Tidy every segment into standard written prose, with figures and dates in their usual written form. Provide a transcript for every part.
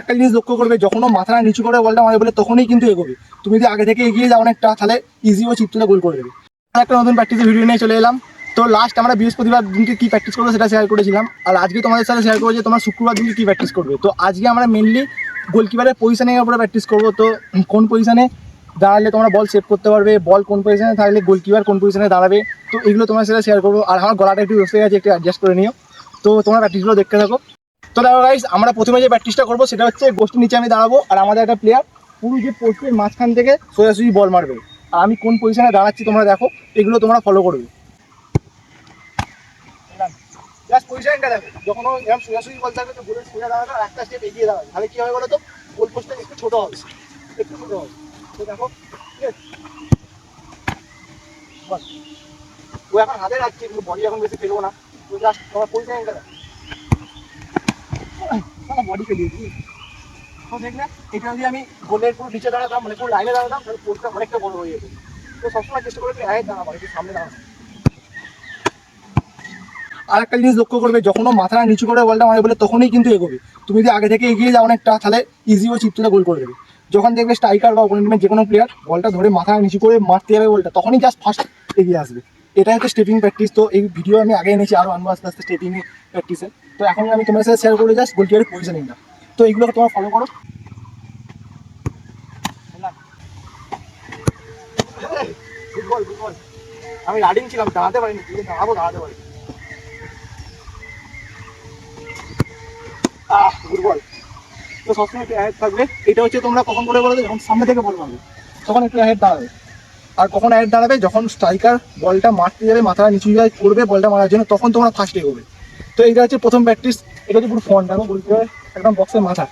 একটা জিনিস লক্ষ্য করবে, যখন মাথা নিচু করে বলটা মারে বলে তখনই কিন্তু এগোবে। তুমি যদি আগে থেকে এগিয়ে যাও অনেকটা, তাহলে ইজি ও চিপ তুলে গোল করে দেবে। একটা নতুন প্র্যাকটিসের ভিডিও নিয়ে চলে এলাম। তো লাস্ট আমরা বৃহস্পতিবার দিনকে কি প্র্যাকটিস করবো সেটা শেয়ার করেছিলাম, আর আজকে তোমাদের সাথে শেয়ার করবো যে তোমার শুক্রবার দিনকে কি প্র্যাকটিস করবে। তো আজকে আমরা মেনলি গোলকিপারের পজিশনের উপরে প্র্যাকটিস করবো। তো কোন পজিশনে দাঁড়ালে তোমরা বল সেভ করতে পারবে, বল কোন পজিশনে থাকলে গোলকিপার কোন পজিশনে দাঁড়াবে, তো এগুলো তোমার সাথে শেয়ার করবো। আর আমার গলাটা একটু বসে গেছে, একটু অ্যাডজাস্ট করে নিও। তো তোমরা প্র্যাকটিসগুলো দেখতে থাকো। তো দেখো গাইস, আমরা প্রথমে যে প্র্যাকটিসটা করবো সেটা হচ্ছে গোষ্ঠীর নিচে আমি দাঁড়াবো, আর আমাদের একটা প্লেয়ার পুরো যে পোস্টের মাঝখান থেকে সোজাসুজি বল মারবে। আর আমি কোন পজিশনে দাঁড়াচ্ছি তোমরা দেখো, এগুলো তোমরা ফলো করবে। জাস্ট পজিশনটা দেখো, যখন এরকম সোজাসুজি বল থাকবে তো গোলের সোজা দাঁড়াবে, আর একটা স্টেপ এগিয়ে দাঁড়াবে। তাহলে কি হবে বলো তো, গোল পোস্টটা একটু ছোটো হবে, একটু ছোটো হবে। তো দেখো, ঠিক আছে, বল ও এখন হাতে রাখছে, কিন্তু বডি এখন বেশি ফেলবো না। তো জাস্ট তোমার পজিশনটা দেখো, বডি ফেলিয়েছি। তো দেখলে এটা যদি আমি গোলের পুরো নিচে দাঁড়াতাম, মানে পুরো লাইনে দাঁড়াতাম, তাহলে পোস্টটা অনেকটা বড় হয়ে যেত। তো সবসময় চেষ্টা করবে আগে দাঁড়াবো, একটু সামনে দাঁড়াবো। আর একটা জিনিস লক্ষ্য করবে, যখন মাথা নিচু করে বলটা মারে বলে তখনই কিন্তু এগোবে। তুমি যদি আগে থেকে এগিয়ে যাও অনেকটা, তাহলে ইজি ও চিপ তুলে গোল করে দেবে। যখন দেখবে স্ট্রাইকার বা অপোনেন্ট টিমের যে কোনো প্লেয়ার বলটা ধরে মাথা নিচু করে মারতে যাবে বলটা, তখনই জাস্ট ফার্স্ট এগিয়ে আসবে। এটা হচ্ছে স্টেপিং প্র্যাকটিস। তো এই ভিডিও আমি আগে এনেছি, আরও আনবো আস্তে আস্তে স্টেপিং প্র্যাকটিসে। তো এখন আমি তোমার সাথে শেয়ার করে জাস্ট গোলকিপারের পজিশনিংটা। তো এইগুলো তোমরা ফলো করো। ফুটবল ফুটবল আমি রানিং ছিলাম, দাঁড়াতে পারিনি, দাঁড়াবো, দাঁড়াতে পারি। ফুটবল তো সবসময় একটু অ্যাড থাকবে। এটা হচ্ছে তোমরা কখন করে বলো, যখন সামনে থেকে বল মারবে তখন একটু অ্যাড দাঁড়াবে। আর কখন অ্যাড দাঁড়াবে, যখন স্ট্রাইকার বলটা মারতে যাবে, মাথা নিচু যায় করবে বলটা মারার জন্য, তখন তোমরা ফার্স্ট এগোবে। তো এইটা হচ্ছে প্রথম প্র্যাকটিস। এটা হচ্ছে পুরো ফ্রন্ট, দেখো বলতে হবে একদম বক্সের মাথা।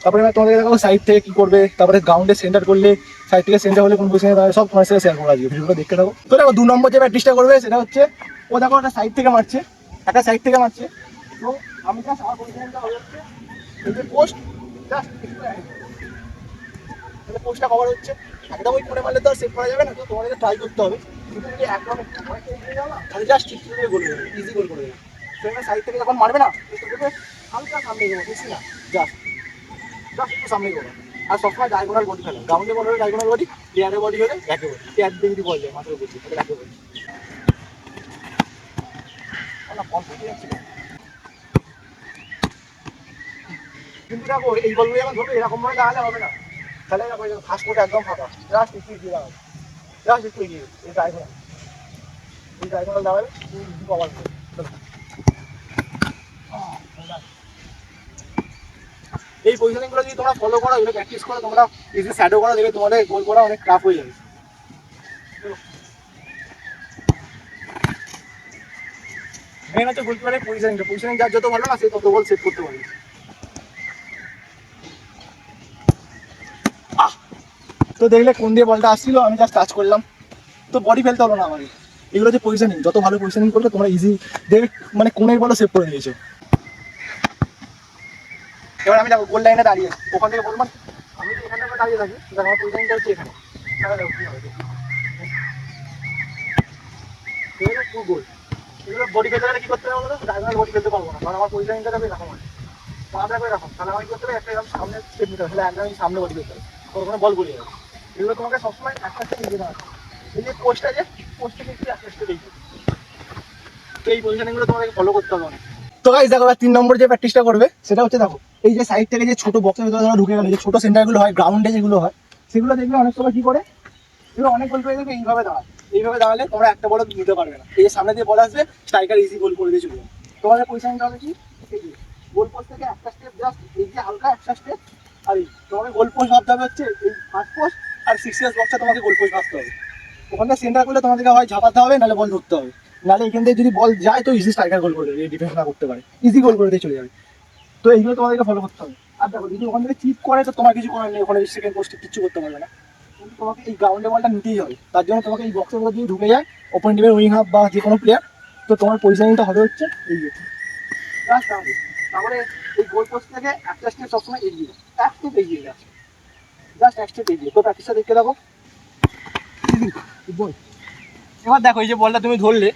তারপরে আমি তোমাদের দেখো সাইড থেকে কী করবে, তারপরে গ্রাউন্ডে সেন্টার করলে, সাইড থেকে সেন্টার হলে কোন পজিশনে দাঁড়াবে, সব তোমার সাথে শেয়ার করা যাবে। ভিডিওটা দেখতে থাকো। তো দেখো 2 নম্বর যে প্র্যাকটিসটা করবে সেটা হচ্ছে, ও দেখো একটা সাইড থেকে মারছে, একটা সাইড থেকে মারছে। তো আমি জাস্ট আমার পজিশনটা হয়ে যাচ্ছে এই যে পোস্ট, জাস্ট পোস্টটা কভার হচ্ছে। একদম ওই করে মারলে তো আর সেভ করা যাবে না, তো তোমাদেরকে ট্রাই করতে হবে। কিন্তু যদি একদম তাহলে জাস্ট ঠিক করে গোল করে দেবে, ইজি গোল করে দেবে। তো এবার সাইড থেকে যখন মারবে না, তোকে হালকা সামনে যাবো, বেশি না, জাস্ট জাস্ট একটু সামনে যাবো। আর সবসময় ডায়গোনাল বডি ফেলো, গ্রাউন্ডে বল হলে ডায়গোনাল বডি, প্লেয়ারের বডি হলে ব্যাকে বডি। প্লেয়ার দিয়ে যদি বল যায় মাথার উপর তাহলে ব্যাকে বডি। না বল ফুটে যাচ্ছে, কিন্তু দেখো এই বলগুলো যখন ধরবে এরকম ভাবে দাঁড়ালে হবে না। তাহলে দেখো ফার্স্ট কোর্টে একদম ফাঁকা, জাস্ট একটু এগিয়ে দাঁড়াবে, জাস্ট একটু এগিয়ে। এই ডায়গোনাল, এই ডায়গোনাল দাঁড়াবে, কভার করবে। এই পজিশনিংগুলো যদি তোমরা ফলো করো, এগুলো প্র্যাকটিস করো, তোমরা ইজি শ্যাডো করা, দেখবে তোমাদের গোল করা অনেক টাফ হয়ে যাবে। মেন হচ্ছে গোলকিপারের পজিশনিংটা, পজিশনিং যার যত ভালো না, সে তত বল সেভ করতে পারবে। তো দেখলে কোন দিয়ে বলটা আসছিল, আমি জাস্ট টাচ করলাম, তো বডি ফেলতে হলো না আমাকে। এগুলো হচ্ছে পজিশনিং, যত ভালো পজিশনিং করবে তোমরা ইজি দেখবে, মানে কোনের বলও সেভ করে দিয়েছো। এবার আমি দেখো গোল লাইনে দাঁড়িয়ে, ওখান থেকে বলবো আমি তো এখানে দাঁড়িয়ে থাকি, আমার পজিশনটা হচ্ছে এখানে। পুরো গোল। এগুলো বডি ফেলতে গেলে কি করতে হবে বলো, ডায়গোনাল বডি ফেলতে পারবো না, কারণ আমার পজিশনটা যাবে এরকম আছে, পাটা করে এরকম। তাহলে আমি করতে হবে একটা এরকম সামনে স্টেপ নিতে হবে, তাহলে একদম সামনে বডি ফেলতে হবে, ওখানে বল গলিয়ে যাবে। এগুলো তোমাকে সবসময় একটা স্টেপ নিতে হবে। এই যে পোস্ট আছে, পোস্ট থেকে একটু একটা স্টেপ এইগুলো, তো এই পজিশনগুলো তোমাকে ফলো করতে হবে অনেক। তো গাইস দেখো 3 নম্বর যে প্র্যাকটিসটা করবে সেটা হচ্ছে, দেখো এই যে সাইড থেকে যে ছোট বক্সের ভিতরে ধরো ঢুকে গেলে যে ছোট সেন্টারগুলো হয় গ্রাউন্ডে, যেগুলো হয় সেগুলো দেখবে অনেক সময় কি করে, এগুলো অনেক গোল করে দেখবে এইভাবে দাঁড়ায়। এইভাবে দাঁড়ালে তোমরা একটা বল নিতে পারবে না। এই যে সামনে দিয়ে বল আসবে, স্ট্রাইকার ইজি গোল করে দিয়ে চলে যাবে। তোমাদের পজিশনটা হবে কি, গোল পোস্ট থেকে একটা স্টেপ, জাস্ট এই যে হালকা একটা স্টেপ, আর এই তোমাকে গোল পোস্ট ভাবতে হবে হচ্ছে এই ফার্স্ট পোস্ট, আর 6 ইয়ার্স বক্সটা তোমাকে গোল পোস্ট ভাবতে হবে। ওখানে সেন্টার করলে তোমাদেরকে হয় ঝাপাতে হবে, নাহলে বল ধরতে হবে। নাহলে এখান থেকে যদি বল যায় তো ইজি স্ট্রাইকার গোল করে দেবে, ডিফেন্স না করতে পারে, ইজি গোল করে দিয়ে চলে যাবে। তো এইগুলো তোমাদেরকে ফলো করতে হবে। আর দেখো যদি ওখান থেকে চিপ করে তো তোমার কিছু করার নেই, ওখানে সেকেন্ড পোস্টে কিচ্ছু করতে পারবে না। কিন্তু তোমাকে এই গ্রাউন্ডে বলটা নিতেই হবে, তার জন্য তোমাকে এই বক্সের মধ্যে দিয়ে ঢুকে যায় ওপেন টিমের উইং হাফ বা যে কোনো প্লেয়ার। তো তোমার পজিশনিংটা হবে হচ্ছে এই যে জাস্ট তারপরে এই গোল পোস্ট থেকে একটা স্টেপ সবসময় এগিয়ে, এক স্টেপ এগিয়ে যাচ্ছে, জাস্ট এক স্টেপ এগিয়ে। তো প্র্যাকটিসটা দেখতে থাকো। বল এবার দেখো এই যে বলটা তুমি ধরলে,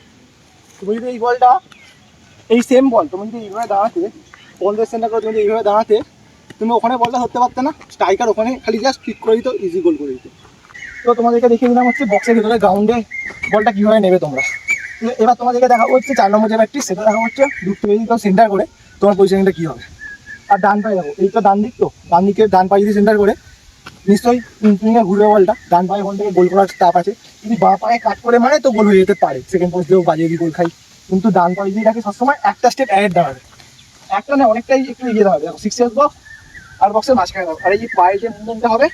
তুমি যদি এই বলটা, এই সেম বল তুমি যদি এইভাবে দাঁড়াতে, বল সেন্টার করে তুমি যদি এইভাবে দাঁড়াতে, তুমি ওখানে বলটা ধরতে পারতে না, স্ট্রাইকার ওখানে খালি জাস্ট পিক করে দিত, ইজি গোল করে দিত। তো তোমাদেরকে দেখিয়ে দিলাম হচ্ছে বক্সের ভিতরে গ্রাউন্ডে বলটা কীভাবে নেবে তোমরা। এবার তোমাদেরকে দেখাবো হচ্ছে 4 নম্বর যে প্র্যাকটিস, সেটা দেখা হচ্ছে দূর থেকে যদি সেন্টার করে তোমার পজিশনিংটা কী হবে। আর ডান পায়ে দেখো, এই তো ডান দিক, তো ডান দিকে ডান পায়ে যদি সেন্টার করে নিশ্চয়ই ঘুরবে বলটা, ডান পায়ে বল থেকে গোল করার চাপ আছে। যদি বাঁ পায়ে কাট করে মারে তো গোল হয়ে যেতে পারে, সেকেন্ড পোস্ট দিয়েও বাজিয়ে দিয়ে গোল খাই। কিন্তু ডান পায়ে যদি রাখে সবসময় একটা স্টেপ অ্যাড দাঁড়াবে, একটা না অনেকটাই একটু এগিয়ে দাঁড়াবে। দেখো 6 ইয়ার্স বক্স আর বক্সের মাঝখানে দাও, আর এই যে পায়ে যে মুভমেন্টটা হবে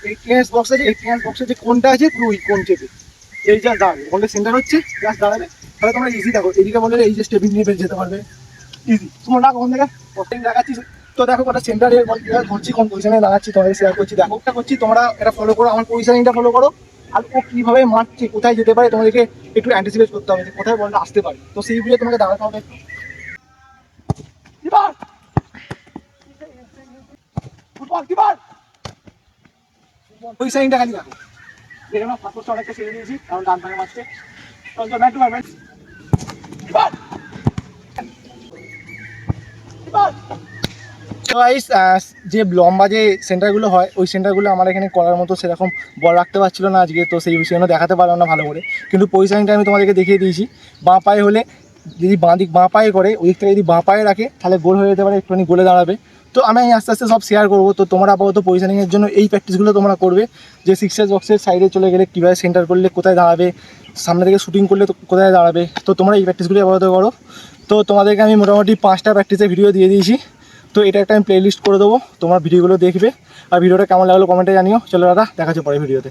18 ইয়ার্স বক্স আছে, 18 ইয়ার্স বক্সের যে কোনটা আছে পুরো ওই কোন চেপে এই যা দাঁড়াবে, বললে সেন্টার হচ্ছে জাস্ট দাঁড়াবে। তাহলে তোমরা ইজি দেখো, এদিকে বললে এই যে স্টেপিং নিয়ে বেরিয়ে যেতে পারবে ইজি। তোমার না কখন থেকে প্রত্যেক দেখাচ্ছি, তো দেখো কটা সেন্টারে ধরছি, কোন পজিশনে লাগাচ্ছি তোমাদের শেয়ার করছি। দেখো একটা করছি, তোমরা এটা ফলো করো, আমার পজিশনিংটা ফলো করো। আর ও কীভাবে মারছে, কোথায় যেতে পারে, তোমাদেরকে একটু অ্যান্টিসিপেট করতে হবে যে কোথায় বলটা আসতে পারে। তো সেই বুঝে তোমাকে দাঁড়াতে হবে। ফুটবল কিপার পজিশনিংটা খালি দেখো, দেখে না ফার্স্ট অনেকটা ছেড়ে দিয়েছি কারণ ডান পায়ে মারছে। Bat to bat keeper keeper. তো গাইস, যে লম্বা যে সেন্টারগুলো হয় ওই সেন্টারগুলো আমার এখানে করার মতো সেরকম বল রাখতে পারছিল না আজকে, তো সেই বিষয়ে দেখাতে পারলাম না ভালো করে। কিন্তু পজিশনিংটা আমি তোমাদেরকে দেখিয়ে দিয়েছি। বাঁ পায়ে হলে যদি বাঁ পায়ে করে ওই দিক থেকে যদি বাঁ পায়ে রাখে তাহলে গোল হয়ে যেতে পারে, একটুখানি গোলে দাঁড়াবে। তো আমি আস্তে আস্তে সব শেয়ার করবো। তো তোমরা আপাতত পজিশনিংয়ের জন্য এই প্র্যাকটিসগুলো তোমরা করবে, যে 6 ইয়ার্স বক্সের সাইডে চলে গেলে কীভাবে সেন্টার করলে কোথায় দাঁড়াবে, সামনে থেকে শুটিং করলে কোথায় দাঁড়াবে। তো তোমরা এই প্র্যাকটিসগুলো আপাতত করো। তো তোমাদেরকে আমি মোটামুটি 5টা প্র্যাকটিসের ভিডিও দিয়ে দিয়েছি। তো এটা একটা আমি প্লে লিস্ট করে দেবো, তোমরা ভিডিওগুলো দেখবে। আর ভিডিওটা কেমন লাগলো কমেন্টে জানিও। চলো দাদা, দেখা হচ্ছে পরের ভিডিওতে।